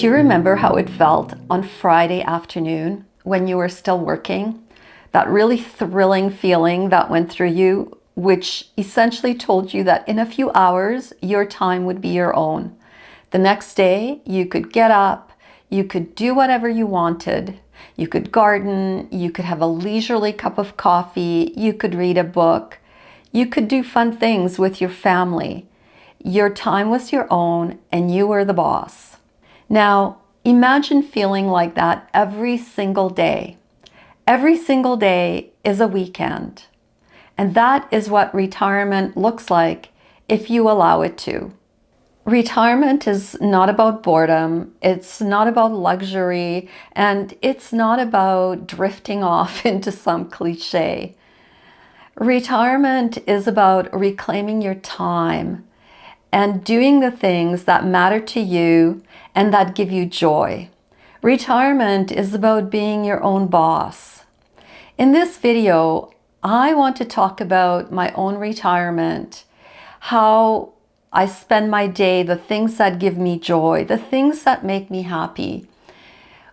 Do you remember how it felt on Friday afternoon when you were still working? That really thrilling feeling that went through you, which essentially told you that in a few hours, your time would be your own. The next day, you could get up, you could do whatever you wanted. You could garden, you could have a leisurely cup of coffee, you could read a book, you could do fun things with your family. Your time was your own and you were the boss. Now, imagine feeling like that every single day. Every single day is a weekend. And that is what retirement looks like if you allow it to. Retirement is not about boredom, it's not about luxury, and it's not about drifting off into some cliche. Retirement is about reclaiming your time and doing the things that matter to you and that give you joy. Retirement is about being your own boss. In this video, I want to talk about my own retirement, how I spend my day, the things that give me joy, the things that make me happy.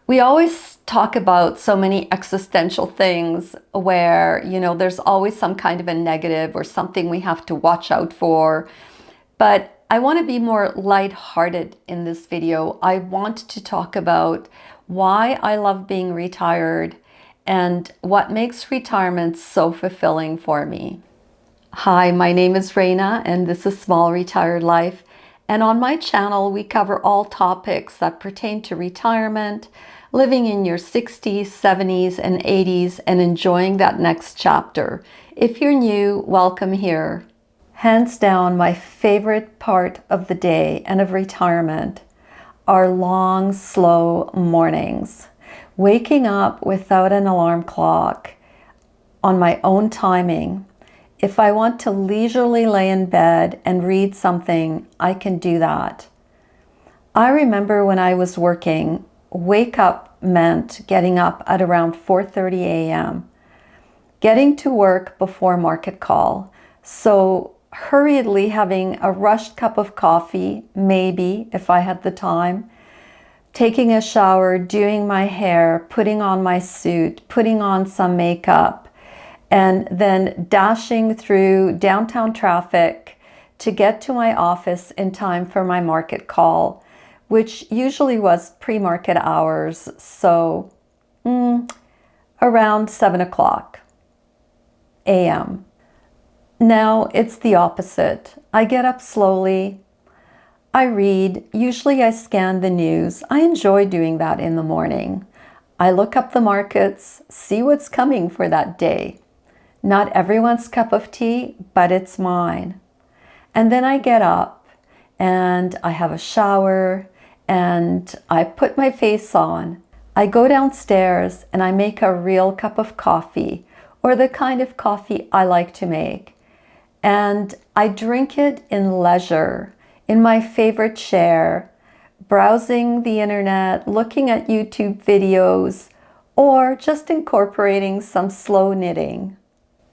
We always talk about so many existential things where, there's always some kind of a negative or something we have to watch out for. But I want to be more lighthearted in this video. I want to talk about why I love being retired and what makes retirement so fulfilling for me. Hi, my name is Raina and this is Small Retired Life. And on my channel, we cover all topics that pertain to retirement, living in your 60s, 70s, and 80s, and enjoying that next chapter. If you're new, welcome here. Hands down, my favorite part of the day and of retirement are long, slow mornings. Waking up without an alarm clock on my own timing. If I want to leisurely lay in bed and read something, I can do that. I remember when I was working, wake up meant getting up at around 4:30 a.m., getting to work before market call. So hurriedly having a rushed cup of coffee, maybe if I had the time, taking a shower, doing my hair, putting on my suit, putting on some makeup, and then dashing through downtown traffic to get to my office in time for my market call, which usually was pre-market hours, so around 7 o'clock a.m. Now it's the opposite. I get up slowly, I read, usually I scan the news. I enjoy doing that in the morning. I look up the markets, see what's coming for that day. Not everyone's cup of tea, but it's mine. And then I get up and I have a shower and I put my face on. I go downstairs and I make a real cup of coffee, or the kind of coffee I like to make. And I drink it in leisure, in my favorite chair, browsing the internet, looking at YouTube videos, or just incorporating some slow knitting.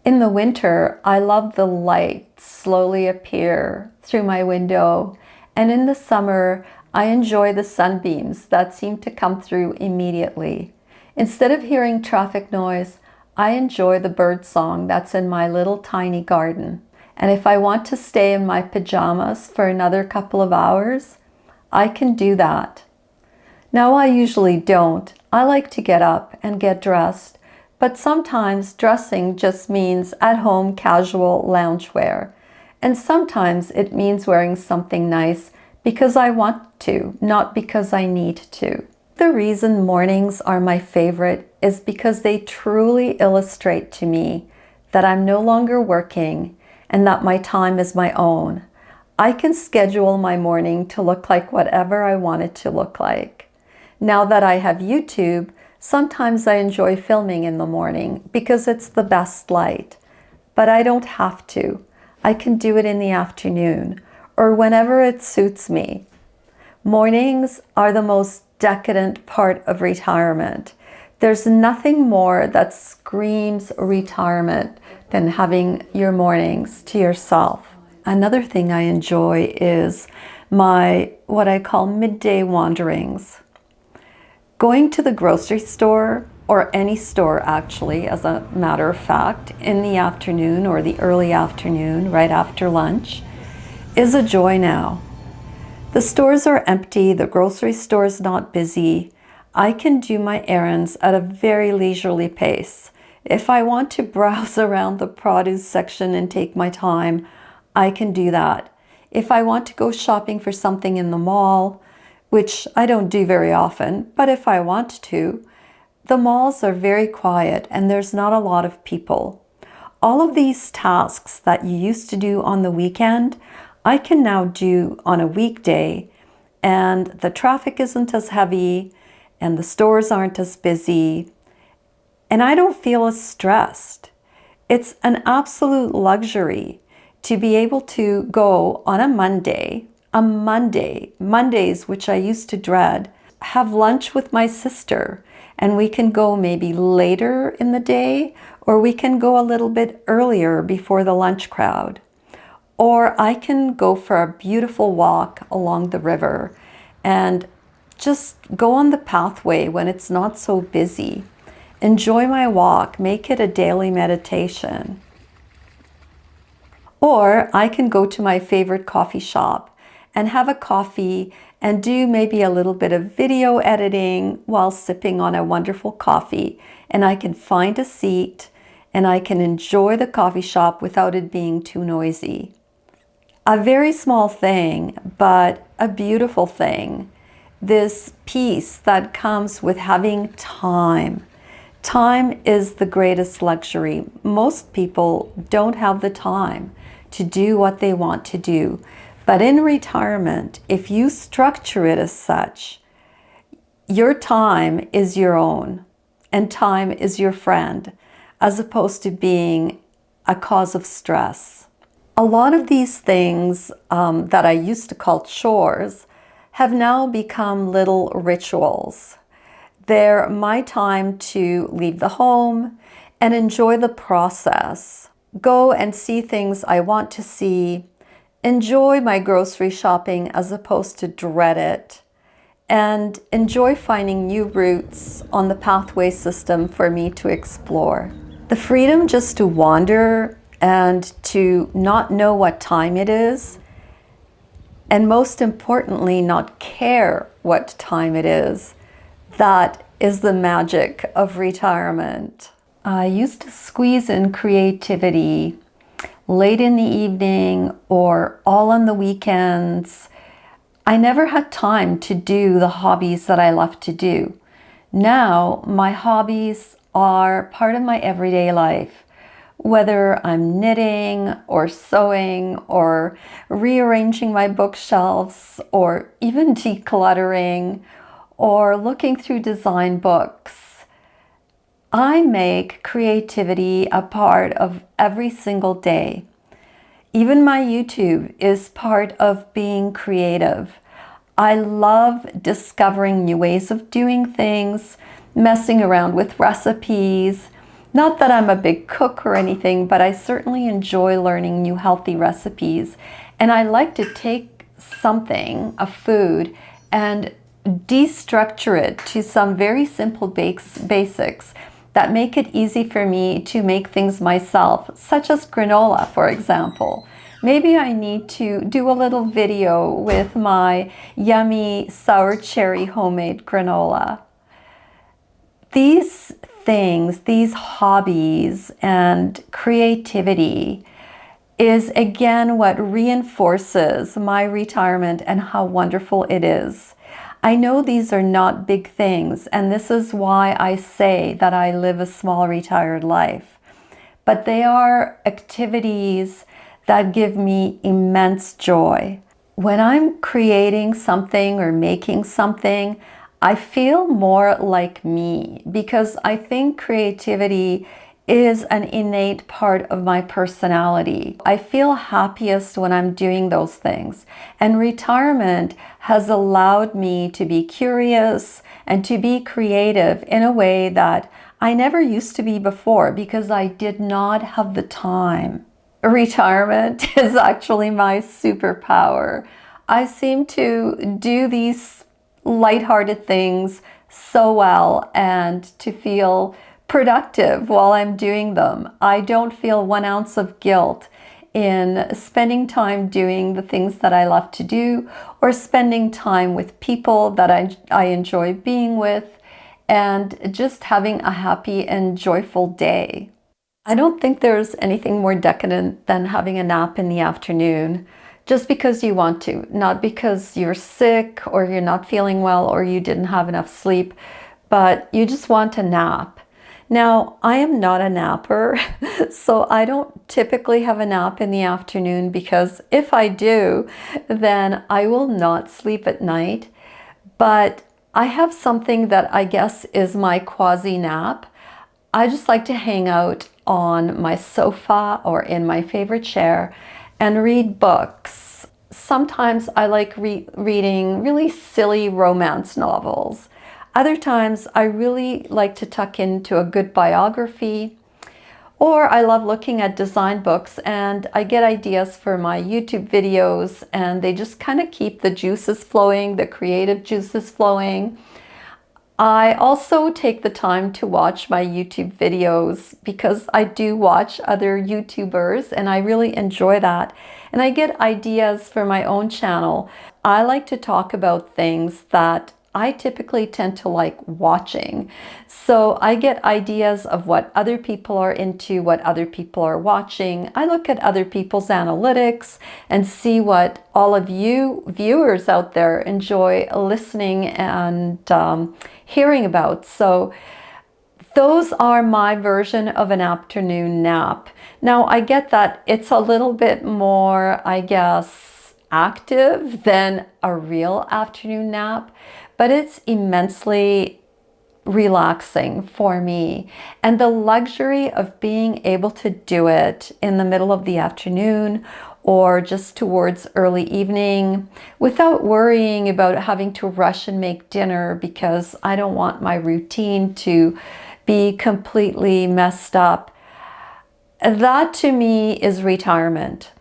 In the winter, I love the light slowly appear through my window, and in the summer, I enjoy the sunbeams that seem to come through immediately. Instead of hearing traffic noise, I enjoy the bird song that's in my little tiny garden. And if I want to stay in my pajamas for another couple of hours, I can do that. Now, I usually don't. I like to get up and get dressed, but sometimes dressing just means at-home casual loungewear. And sometimes it means wearing something nice because I want to, not because I need to. The reason mornings are my favorite is because they truly illustrate to me that I'm no longer working and that my time is my own. I can schedule my morning to look like whatever I want it to look like. Now that I have YouTube, sometimes I enjoy filming in the morning because it's the best light. But I don't have to. I can do it in the afternoon or whenever it suits me. Mornings are the most decadent part of retirement. There's nothing more that screams retirement than having your mornings to yourself. Another thing I enjoy is my what I call midday wanderings. Going to the grocery store, or any store actually, as a matter of fact, in the afternoon or the early afternoon, right after lunch, is a joy now. The stores are empty, the grocery store is not busy. I can do my errands at a very leisurely pace. If I want to browse around the produce section and take my time, I can do that. If I want to go shopping for something in the mall, which I don't do very often, but if I want to, the malls are very quiet and there's not a lot of people. All of these tasks that you used to do on the weekend, I can now do on a weekday, and the traffic isn't as heavy and the stores aren't as busy, and I don't feel as stressed. It's an absolute luxury to be able to go on a Mondays, which I used to dread, have lunch with my sister, and we can go maybe later in the day, or we can go a little bit earlier before the lunch crowd. Or I can go for a beautiful walk along the river and just go on the pathway when it's not so busy. Enjoy my walk, make it a daily meditation. Or I can go to my favorite coffee shop and have a coffee and do maybe a little bit of video editing while sipping on a wonderful coffee. And I can find a seat and I can enjoy the coffee shop without it being too noisy. A very small thing, but a beautiful thing. This peace that comes with having time. Time is the greatest luxury. Most people don't have the time to do what they want to do. But in retirement, if you structure it as such, your time is your own and time is your friend, as opposed to being a cause of stress. A lot of these things that I used to call chores have now become little rituals. They're my time to leave the home and enjoy the process. Go and see things I want to see. Enjoy my grocery shopping as opposed to dread it. And enjoy finding new routes on the pathway system for me to explore. The freedom just to wander and to not know what time it is, and most importantly, not care what time it is. That is the magic of retirement. I used to squeeze in creativity late in the evening or all on the weekends. I never had time to do the hobbies that I love to do. Now, my hobbies are part of my everyday life. Whether I'm knitting or sewing or rearranging my bookshelves or even decluttering or looking through design books, I make creativity a part of every single day. Even my YouTube is part of being creative. I love discovering new ways of doing things, messing around with recipes. Not that I'm a big cook or anything, but I certainly enjoy learning new healthy recipes. And I like to take something, a food, and destructure it to some very simple basics that make it easy for me to make things myself, such as granola, for example. Maybe I need to do a little video with my yummy sour cherry homemade granola. These things, these hobbies and creativity is again what reinforces my retirement and how wonderful it is. I know these are not big things, and this is why I say that I live a small retired life. But they are activities that give me immense joy. When I'm creating something or making something, I feel more like me because I think creativity is an innate part of my personality. I feel happiest when I'm doing those things. And retirement has allowed me to be curious and to be creative in a way that I never used to be before because I did not have the time. Retirement is actually my superpower. I seem to do these lighthearted things so well and to feel productive while I'm doing them. I don't feel 1 ounce of guilt in spending time doing the things that I love to do, or spending time with people that I enjoy being with, and just having a happy and joyful day. I don't think there's anything more decadent than having a nap in the afternoon just because you want to, not because you're sick or you're not feeling well or you didn't have enough sleep, but you just want a nap. Now, I am not a napper, so I don't typically have a nap in the afternoon, because if I do, then I will not sleep at night. But I have something that I guess is my quasi nap. I just like to hang out on my sofa or in my favorite chair and read books. Sometimes I like reading really silly romance novels. Other times I really like to tuck into a good biography, or I love looking at design books and I get ideas for my YouTube videos, and they just kind of keep the juices flowing, the creative juices flowing. I also take the time to watch my YouTube videos because I do watch other YouTubers and I really enjoy that. And I get ideas for my own channel. I like to talk about things that I typically tend to like watching. So I get ideas of what other people are into, what other people are watching. I look at other people's analytics and see what all of you viewers out there enjoy listening and hearing about. So those are my version of an afternoon nap. Now, I get that it's a little bit more, I guess, active than a real afternoon nap, but it's immensely relaxing for me. And the luxury of being able to do it in the middle of the afternoon or just towards early evening without worrying about having to rush and make dinner because I don't want my routine to be completely messed up. That to me is retirement.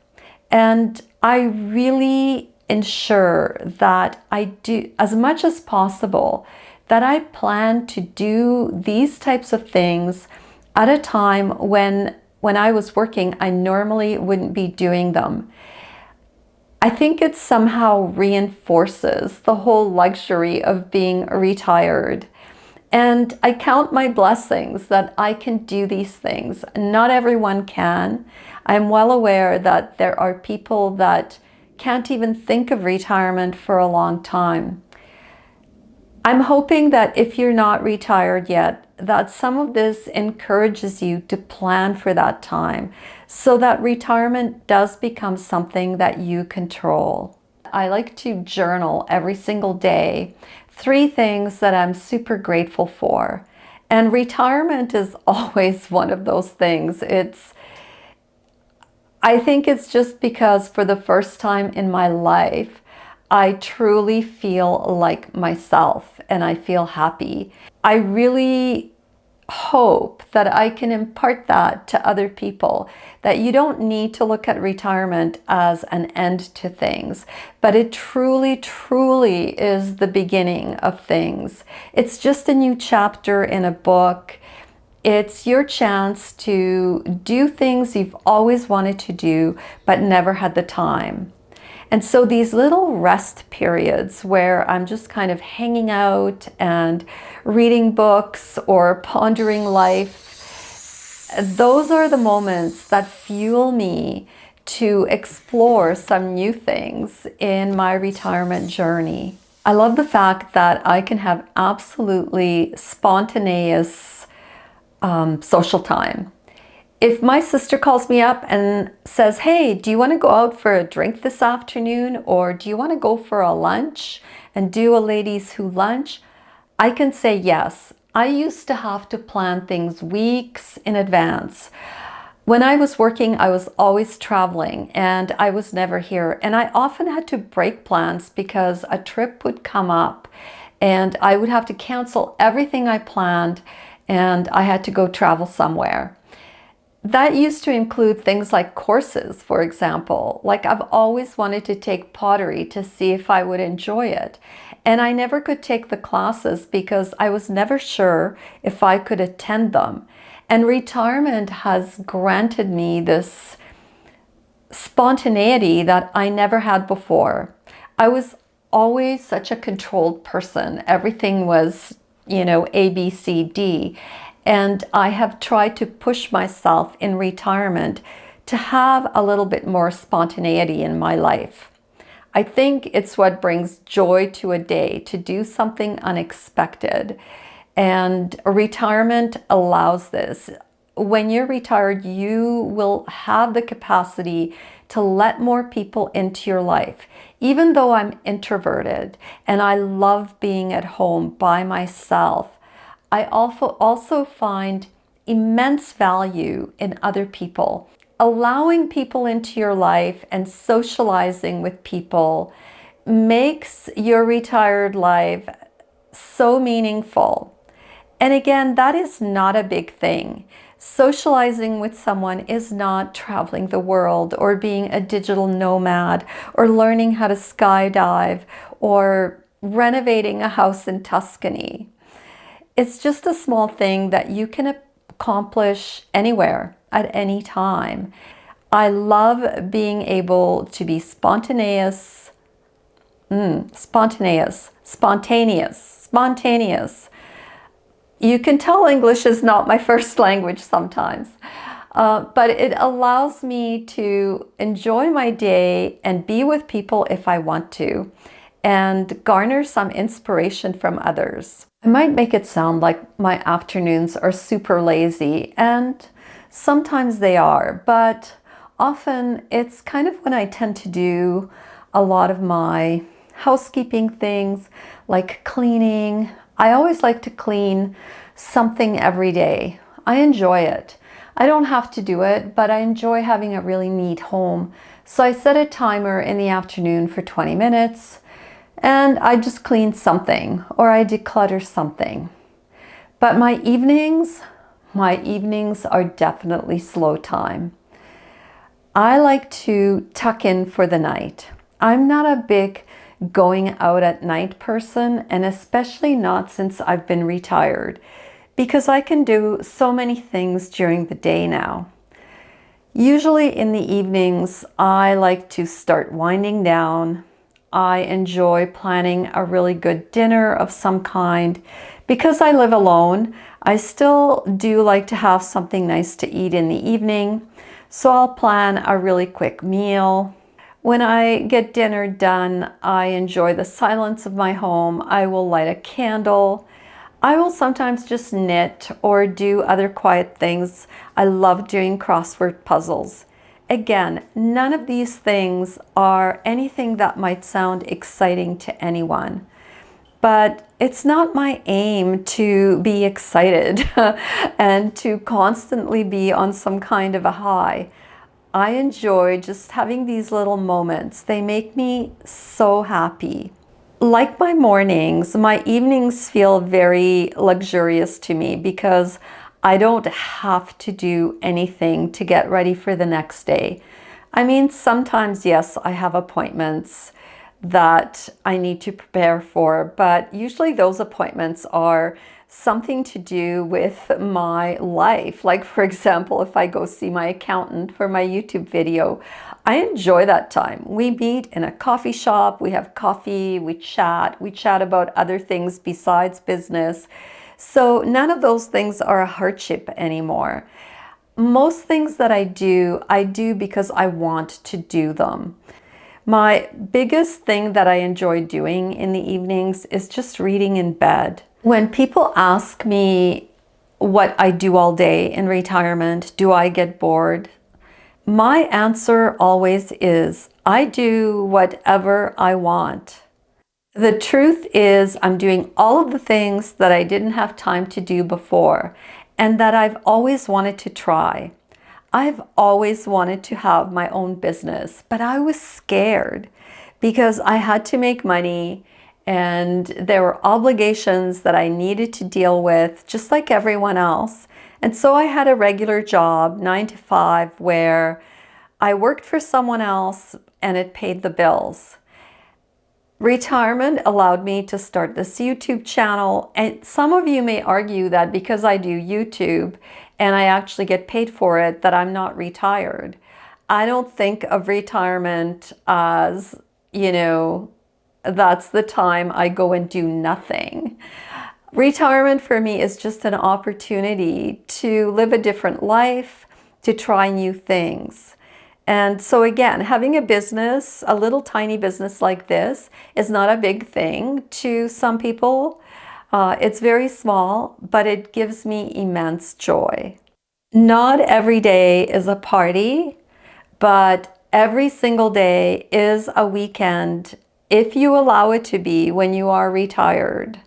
And I really ensure that I do as much as possible, that I plan to do these types of things at a time when I was working, I normally wouldn't be doing them. I think it somehow reinforces the whole luxury of being retired. And I count my blessings that I can do these things. Not everyone can. I'm well aware that there are people that can't even think of retirement for a long time. I'm hoping that if you're not retired yet, that some of this encourages you to plan for that time so that retirement does become something that you control. I like to journal every single day 3 things that I'm super grateful for. And retirement is always one of those things. I think it's just because for the first time in my life, I truly feel like myself and I feel happy. I really hope that I can impart that to other people, that you don't need to look at retirement as an end to things, but it truly, truly is the beginning of things. It's just a new chapter in a book. It's your chance to do things you've always wanted to do, but never had the time. And so these little rest periods where I'm just kind of hanging out and reading books or pondering life, those are the moments that fuel me to explore some new things in my retirement journey. I love the fact that I can have absolutely spontaneous social time. If my sister calls me up and says, hey, do you want to go out for a drink this afternoon? Or do you want to go for a lunch and do a ladies' who lunch? I can say yes. I used to have to plan things weeks in advance. When I was working, I was always traveling and I was never here. And I often had to break plans because a trip would come up and I would have to cancel everything I planned and I had to go travel somewhere. That used to include things like courses, for example. Like I've always wanted to take pottery to see if I would enjoy it. And I never could take the classes because I was never sure if I could attend them. And retirement has granted me this spontaneity that I never had before. I was always such a controlled person. Everything was, A, B, C, D. And I have tried to push myself in retirement to have a little bit more spontaneity in my life. I think it's what brings joy to a day, to do something unexpected. And retirement allows this. When you're retired, you will have the capacity to let more people into your life. Even though I'm introverted and I love being at home by myself, I also find immense value in other people. Allowing people into your life and socializing with people makes your retired life so meaningful. And again, that is not a big thing. Socializing with someone is not traveling the world or being a digital nomad or learning how to skydive or renovating a house in Tuscany. It's just a small thing that you can accomplish anywhere at any time. I love being able to be spontaneous. You can tell English is not my first language sometimes, but it allows me to enjoy my day and be with people if I want to, and garner some inspiration from others. I might make it sound like my afternoons are super lazy, and sometimes they are, but often it's kind of when I tend to do a lot of my housekeeping things, like cleaning. I always like to clean something every day. I enjoy it. I don't have to do it, but I enjoy having a really neat home. So I set a timer in the afternoon for 20 minutes and I just clean something or I declutter something. But my evenings are definitely slow time. I like to tuck in for the night. I'm not a big going out at night person, and especially not since I've been retired, because I can do so many things during the day now. Usually in the evenings, I like to start winding down. I enjoy planning a really good dinner of some kind. Because I live alone, I still do like to have something nice to eat in the evening, so I'll plan a really quick meal. When I get dinner done, I enjoy the silence of my home. I will light a candle. I will sometimes just knit or do other quiet things. I love doing crossword puzzles. Again, none of these things are anything that might sound exciting to anyone, but it's not my aim to be excited and to constantly be on some kind of a high. I enjoy just having these little moments. They make me so happy. Like my mornings, my evenings feel very luxurious to me because I don't have to do anything to get ready for the next day. I mean, sometimes, yes, I have appointments that I need to prepare for, but usually those appointments are something to do with my life. Like, for example, if I go see my accountant for my YouTube video, I enjoy that time. We meet in a coffee shop, we have coffee, we chat about other things besides business. So none of those things are a hardship anymore. Most things that I do because I want to do them. My biggest thing that I enjoy doing in the evenings is just reading in bed. When people ask me what I do all day in retirement, do I get bored? My answer always is, I do whatever I want. The truth is, I'm doing all of the things that I didn't have time to do before and that I've always wanted to try. I've always wanted to have my own business, but I was scared because I had to make money and there were obligations that I needed to deal with, just like everyone else. And so I had a regular job, 9 to 5, where I worked for someone else and it paid the bills. Retirement allowed me to start this YouTube channel, and some of you may argue that because I do YouTube and I actually get paid for it, that I'm not retired. I don't think of retirement as, that's the time I go and do nothing. Retirement for me is just an opportunity to live a different life, to try new things. And so again, having a business, a little tiny business like this, is not a big thing to some people. It's very small, but it gives me immense joy. Not every day is a party, but every single day is a weekend if you allow it to be when you are retired.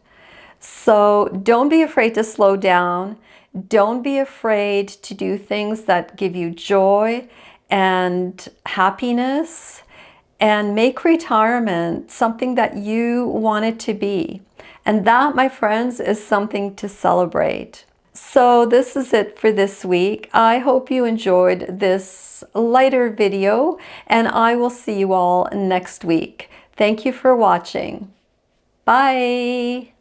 So don't be afraid to slow down. Don't be afraid to do things that give you joy and happiness, and make retirement something that you want it to be. And that, my friends, is something to celebrate. So this is it for this week. I hope you enjoyed this lighter video, and I will see you all next week. Thank you for watching. Bye.